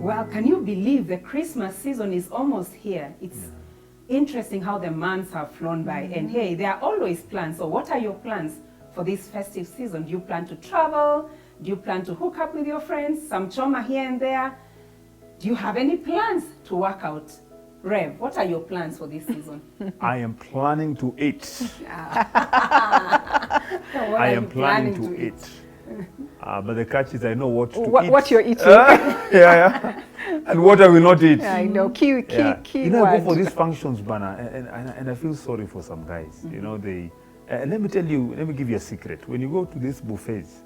Well, can you believe the Christmas season is almost here? It's interesting how the months have flown by. And hey, there are always plans. So what are your plans for this festive season? Do you plan to travel? Do you plan to hook up with your friends? Some choma here and there? Do you have any plans to work out? Rev, what are your plans for this season? I am planning to eat. I am planning to eat. But the catch is I know what to eat. What you're eating. And what I will not eat. I know, key You know, I word. go for these functions, Bana, and I feel sorry for some guys. You know, they... And let me tell you, let me give you a secret. When you go to these buffets,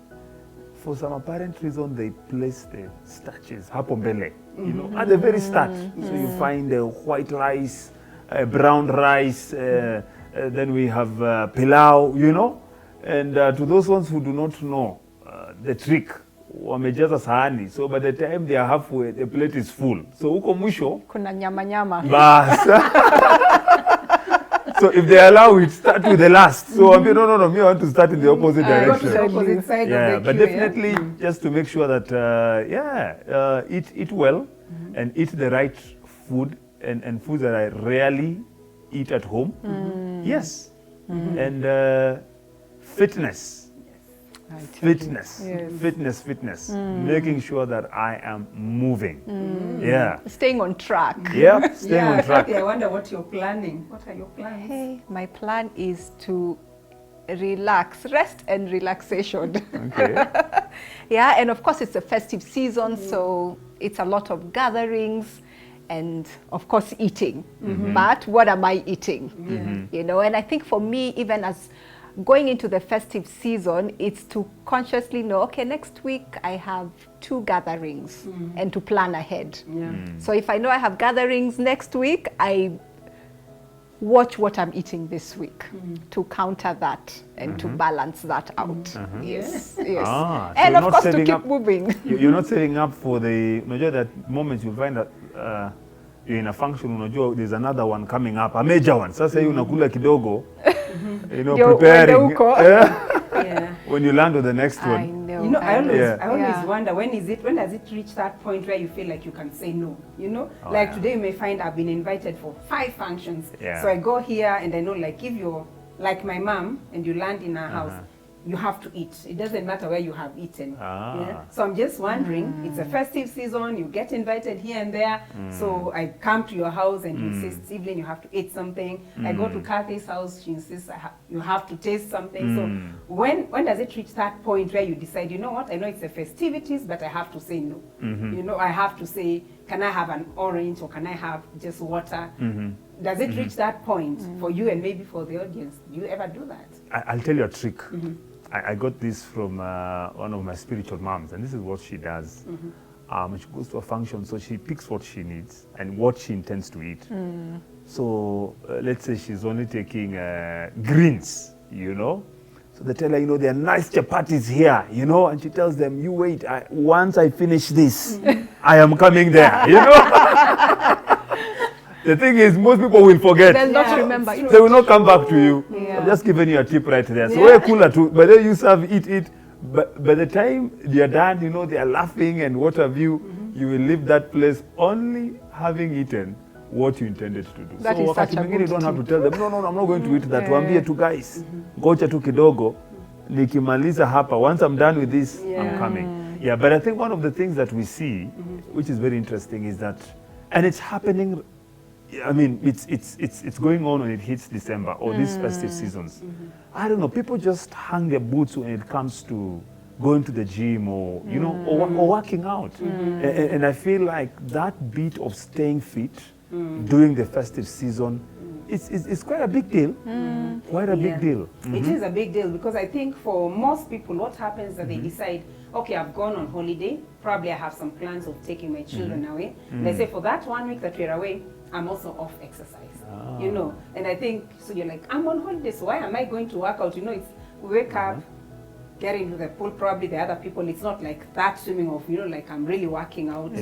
for some apparent reason, they place the starches, hapombele, you know, at the very start. So you find white rice, brown rice, then we have pilau, you know. And to those ones who do not know the trick, wamejaza sahani. So by the time they are halfway, the plate is full. So huko mwisho, Kuna nyama. bas. So if they allow it, start with the last. So I mean, no, me I want to start in the opposite Go to direction. the opposite side Yeah, of the but queue, definitely just to make sure that, eat well and eat the right food and foods that I rarely eat at home. Yes. And fitness. Fitness. Yes. Fitness. Making sure that I am moving. Yeah. Staying on track. Yep, staying on track. I wonder what you're planning. What are your plans? Hey, my plan is to relax, rest and relaxation. Okay. Yeah, and of course it's a festive season, so it's a lot of gatherings and of course eating. But what am I eating? You know, and I think for me, even as going into the festive season, it's to consciously know, okay, next week I have 2 gatherings and to plan ahead. So if I know I have gatherings next week, I watch what I'm eating this week to counter that and to balance that out. Yes. Ah, so And you're of not course to saving keep up- moving. You're not saving up for the, unajua that moments you find that you're in a function, unajua there's another one coming up, a major one. Sasa hii unakula kidogo, you know, Ndio preparing. uende huko. Yeah. When you land on the next I one. know. You know, I always, Yeah. I always Yeah. wonder when does it reach that point where you feel like you can say no? You know, like yeah. today you may find I've been invited for 5 functions. Yeah. So I go here and I know, like, if you're like my mom and you land in a house, you have to eat. It doesn't matter where you have eaten. Ah. Yeah? So I'm just wondering, it's a festive season, you get invited here and there. So I come to your house and you insist, Evelyn, you have to eat something. I go to Kathy's house, she insists you have to taste something. So when does it reach that point where you decide, you know what, I know it's a festivities, but I have to say no. You know, I have to say, can I have an orange or can I have just water? Does it reach that point for you and maybe for the audience? Do you ever do that? I'll tell you a trick. I got this from one of my spiritual moms, and this is what she does. She goes to a function, so she picks what she needs and what she intends to eat. So let's say she's only taking greens, you know. So they tell her, you know, there are nice chapatis here, you know, and she tells them, you wait, once I finish this, I am coming there, you know. The thing is, most people will forget. They'll not remember. They will not come back to you. Yeah. I'm just giving you a tip right there. So we're cooler too. But then you serve, eat. But by the time you're done, you know, they are laughing and what have you, you will leave that place only having eaten what you intended to do. That so is such a wakati mwingine you good don't have to tip. tell them, no, I'm not going to eat that. Waambie tu guys, ngoja tu kidogo, nikimaliza hapa. Once I'm done with this, I'm coming. Yeah, but I think one of the things that we see, which is very interesting, is that, and it's happening, I mean, it's going on when it hits December or these festive seasons. I don't know, people just hang their boots when it comes to going to the gym or, you know, or working out. And I feel like that bit of staying fit during the festive season, it's quite a big deal. Quite a big deal. It is a big deal because I think for most people, what happens is that they decide, okay, I've gone on holiday, probably I have some plans of taking my children away. They say for that 1 week that we're away, I'm also off exercise, you know. And I think, so you're like, I'm on holiday, so why am I going to work out? You know, it's, we wake up, get into the pool, probably the other people, it's not like that swimming off, you know, like I'm really working out.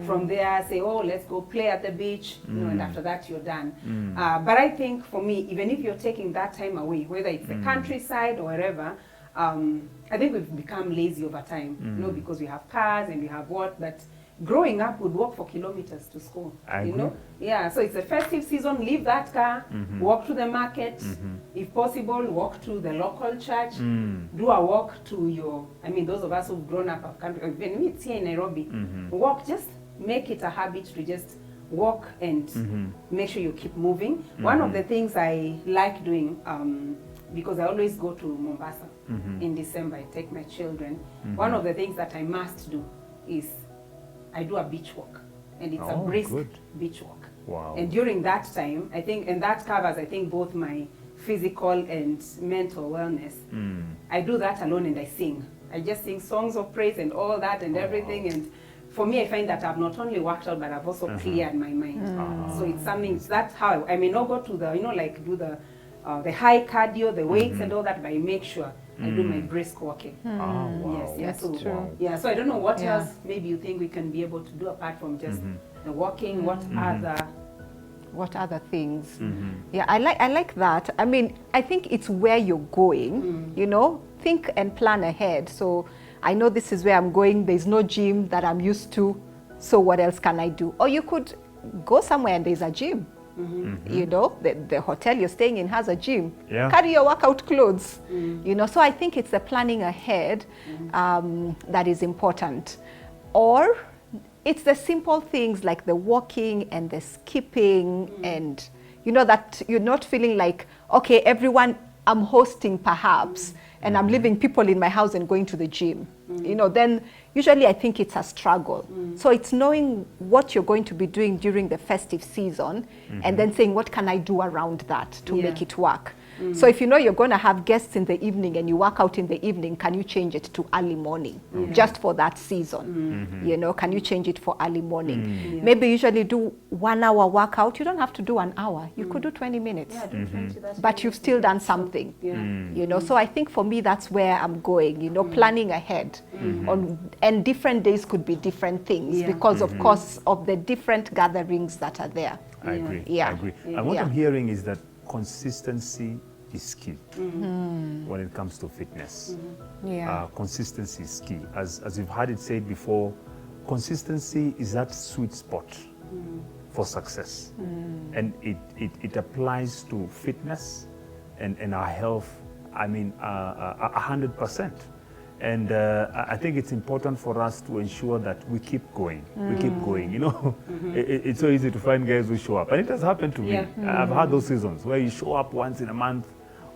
From there, say, oh, let's go play at the beach, you know, and after that you're done. But I think for me, even if you're taking that time away, whether it's the countryside or wherever, I think we've become lazy over time, you know, because we have cars and we have what, but growing up would walk for kilometers to school. I you agree. know? Yeah, so it's a festive season, leave that car, walk to the market, if possible, walk to the local church, do a walk to your, I mean, those of us who've grown up, have come, when it's here in Nairobi, walk, just make it a habit to just walk and make sure you keep moving. One of the things I like doing, because I always go to Mombasa in December, I take my children. One of the things that I must do is I do a beach walk, and it's a brisk beach walk. Wow. And during that time, I think, and that covers, I think, both my physical and mental wellness. I do that alone and I sing. I just sing songs of praise and all that and everything. And for me, I find that I've not only worked out, but I've also cleared my mind. So it's something, that's how, I may not go to the, you know, like do the high cardio, the weights and all that, but I make sure I do my brisk walking. Wow. Yes, That's true. Yeah, so I don't know what else maybe you think we can be able to do apart from just the walking. What other things? Yeah, I like that. I mean, I think it's where you're going, you know, think and plan ahead. So I know this is where I'm going. There's no gym that I'm used to. So what else can I do? Or you could go somewhere and there's a gym. You know, the hotel you're staying in has a gym. Yeah. Carry your workout clothes. You know, so I think it's the planning ahead that is important. Or it's the simple things like the walking and the skipping and, you know, that you're not feeling like, okay, everyone I'm hosting perhaps, and I'm leaving people in my house and going to the gym. You know, then usually I think it's a struggle. So it's knowing what you're going to be doing during the festive season and then saying, what can I do around that to make it work? So if you know you're going to have guests in the evening and you work out in the evening, can you change it to early morning just for that season? You know, can you change it for early morning? Maybe usually do 1 hour workout. You don't have to do an hour. You could do 20 minutes. Yeah, do 20, that's But you've still done something. You know, so I think for me that's where I'm going, you know, planning ahead. And different days could be different things because of course of the different gatherings that are there. I agree. Yeah. I agree. And what I'm hearing is that consistency is key when it comes to fitness. Consistency is key. As you've heard it said before, consistency is that sweet spot for success. And it applies to fitness and our health, I mean, 100%. And I think it's important for us to ensure that we keep going. We keep going. You know, it's so easy to find guys who show up. And it has happened to me. I've had those seasons where you show up once in a month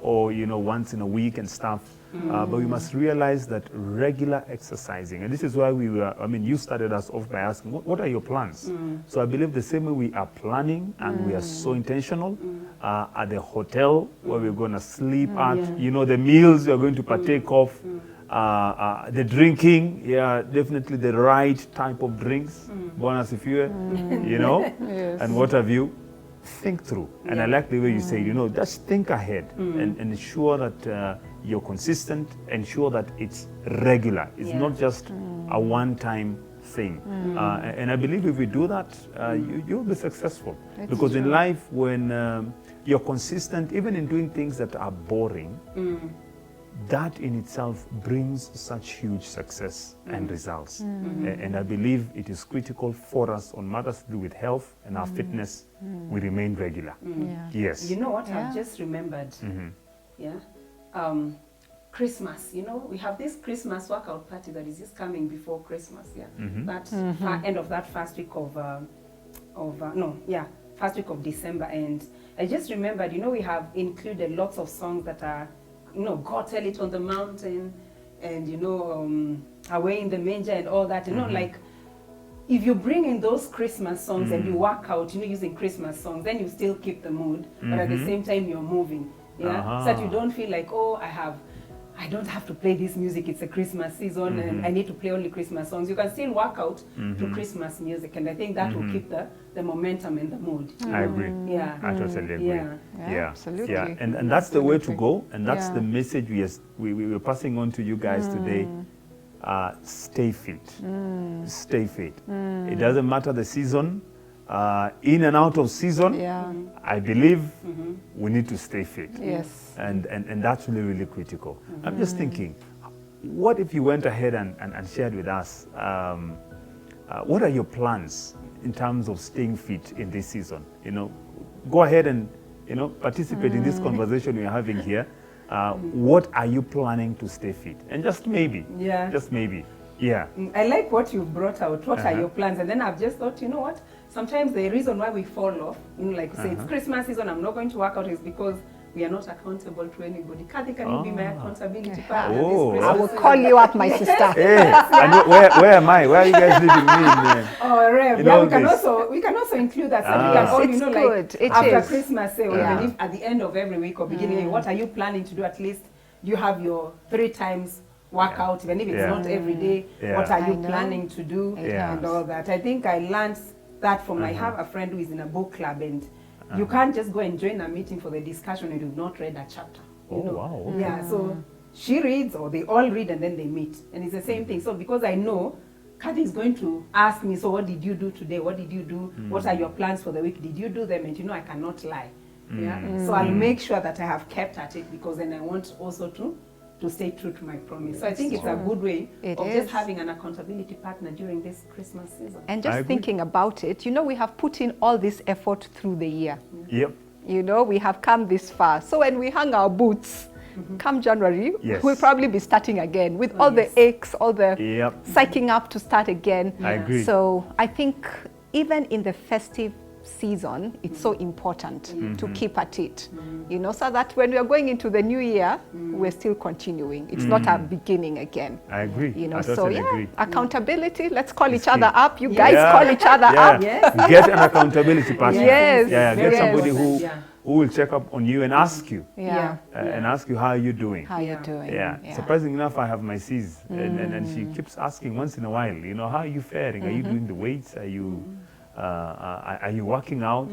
or, you know, once in a week and stuff. But we must realize that regular exercising, and this is why we were, I mean, you started us off by asking, what are your plans? So I believe the same way we are planning and we are so intentional at the hotel where we're going to sleep at, you know, the meals you're going to partake of, the drinking, definitely the right type of drinks, bonus if you you know, and what have you. Think through. And I like the way you say, you know, just think ahead and ensure that you're consistent, ensure that it's regular. It's not just a one-time thing. And I believe if we do that, you'll be successful. Because in life, when you're consistent, even in doing things that are boring, that in itself brings such huge success and results. And I believe it is critical for us on matters to do with health and our fitness, we remain regular. Yes. You know what I've just remembered? Christmas, you know, we have this Christmas workout party that is just coming before Christmas, that end of that first week first week of December. And I just remembered, you know, we have included lots of songs that are, you know, God Tell It on the Mountain, and, you know, Away in the Manger and all that, you know, like, if you bring in those Christmas songs and you work out, you know, using Christmas songs, then you still keep the mood, but at the same time you're moving, so that you don't feel like, oh, I don't have to play this music, it's a Christmas season and I need to play only Christmas songs. You can still work out to Christmas music, and I think that will keep the momentum and the mood. I agree. Yeah. I totally agree. Yeah, absolutely. Yeah. And that's the way to go, and that's the message we're passing on to you guys today. Stay fit. Stay fit. It doesn't matter the season, in and out of season. I believe we need to stay fit. Yes. And that's really, really critical. I'm just thinking, what if you went ahead and shared with us what are your plans in terms of staying fit in this season? Go ahead and participate in this conversation we're having here. What are you planning to stay fit? And just maybe, yeah. I like what you've brought out. What are your plans? And then I've just thought, you know what? Sometimes the reason why we fall off, like say it's Christmas season, I'm not going to work out, is because we are not accountable to anybody. Kathy, can you be my accountability partner this Christmas? I will call you up, my sister. Hey, and where am I? Where are you guys leaving me in? Oh, Rev. Yeah, we can also include that. So we can all, It's good. It after is. Christmas, say, or even if at the end of every week or beginning, what are you planning to do? At least you have your 3 times workout, even if it's not every day. What are you planning to do and all that? I think I learned that from, I have a friend who is in a book club, and you can't just go and join a meeting for the discussion and you've not read a chapter. Wow. Okay. Yeah, so she reads, or they all read, and then they meet. And it's the same thing. So because I know Kathy is going to ask me, so what did you do today? What did you do? What are your plans for the week? Did you do them? And I cannot lie. Yeah. So I'll make sure that I have kept at it, because then I want also to stay true to my promise. So I think it's a good way of just having an accountability partner during this Christmas season. And just thinking about it, we have put in all this effort through the year. Yep. We have come this far. So when we hang our boots, come January, we'll probably be starting again with all the aches, all the psyching up to start again. I agree. So I think even in the festive season, it's so important to keep at it, so that when we are going into the new year, we're still continuing. It's not a beginning again. I agree. I totally agree. Accountability. Let's call each other up. You guys call each other up. Yes. Get an accountability partner. Yes. Get somebody who will check up on you and ask you. And ask you, how are you doing? How are you doing? Surprisingly enough, I have my Cs, and she keeps asking once in a while, how are you faring? Are you doing the weights? Are you working out?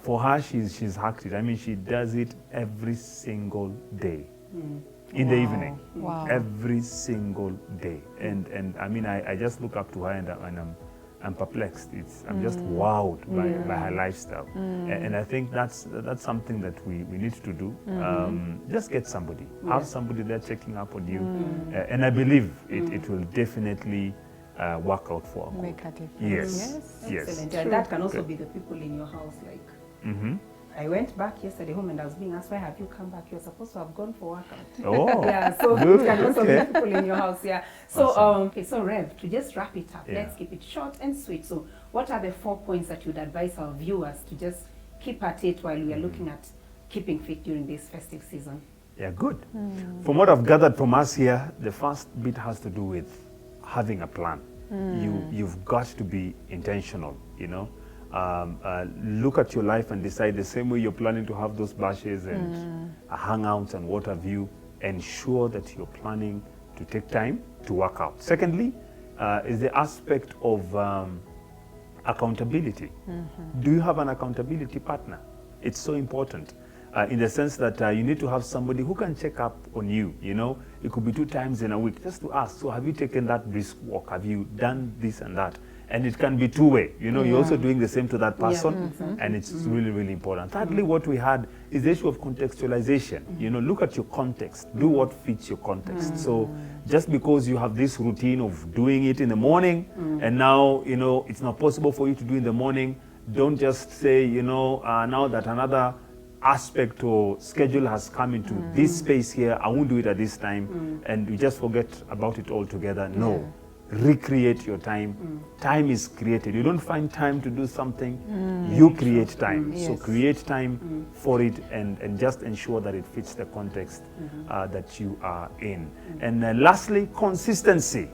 For her, she's hacked it. I mean, she does it every single day in the evening. Wow. Every single day. And I mean, I just look up to her, and I'm perplexed. I'm just wowed by her lifestyle. And I think that's something that we need to do. Just get somebody. Have somebody there checking up on you. And I believe it will definitely work out for her. Make a difference. Yes. Excellent. And that can also be the people in your house. Like, I went back yesterday home and I was being asked, why have you come back? You're supposed to have gone for workout. So it can also be people in your house. So awesome. So Rev, to just wrap it up, let's keep it short and sweet. So what are the 4 points that you'd advise our viewers to just keep at it while we are looking at keeping fit during this festive season? Yeah, good. From what I've gathered from us here, the first bit has to do with having a plan. You've got to be intentional, look at your life and decide the same way you're planning to have those bashes and hangouts and what have you. Ensure that you're planning to take time to work out. Secondly, is the aspect of accountability. Do you have an accountability partner? It's so important. In the sense that you need to have somebody who can check up on you, It could be 2 times in a week, just to ask, so have you taken that brisk walk? Have you done this and that? And it can be 2-way, You're also doing the same to that person, and it's really, really important. Thirdly, what we had is the issue of contextualization. Look at your context. Do what fits your context. So just because you have this routine of doing it in the morning, and now, it's not possible for you to do in the morning, don't just say, now that another aspect or schedule has come into this space here, I won't do it at this time, and you just forget about it altogether. No, recreate your time. Time is created. You don't find time to do something, you create time. So create time for it, and just ensure that it fits the context that you are in. And lastly, consistency.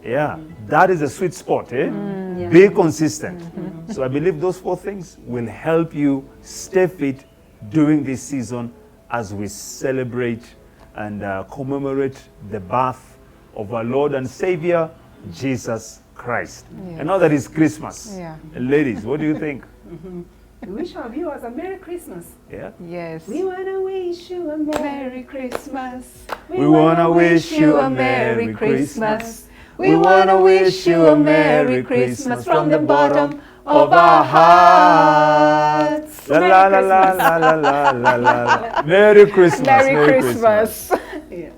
That is a sweet spot. Be consistent. So I believe those 4 things will help you stay fit during this season as we celebrate and commemorate the birth of our Lord and Savior, Jesus Christ. And now that it's Christmas. Ladies, what do you think? We wish our viewers a Merry Christmas. Yes. We want to wish you a Merry Christmas. We want to wish you a Merry Christmas. We want to wish you a Merry Christmas from the bottom of our hearts. La la la la la la la la. Merry Christmas. Merry Christmas. Yeah.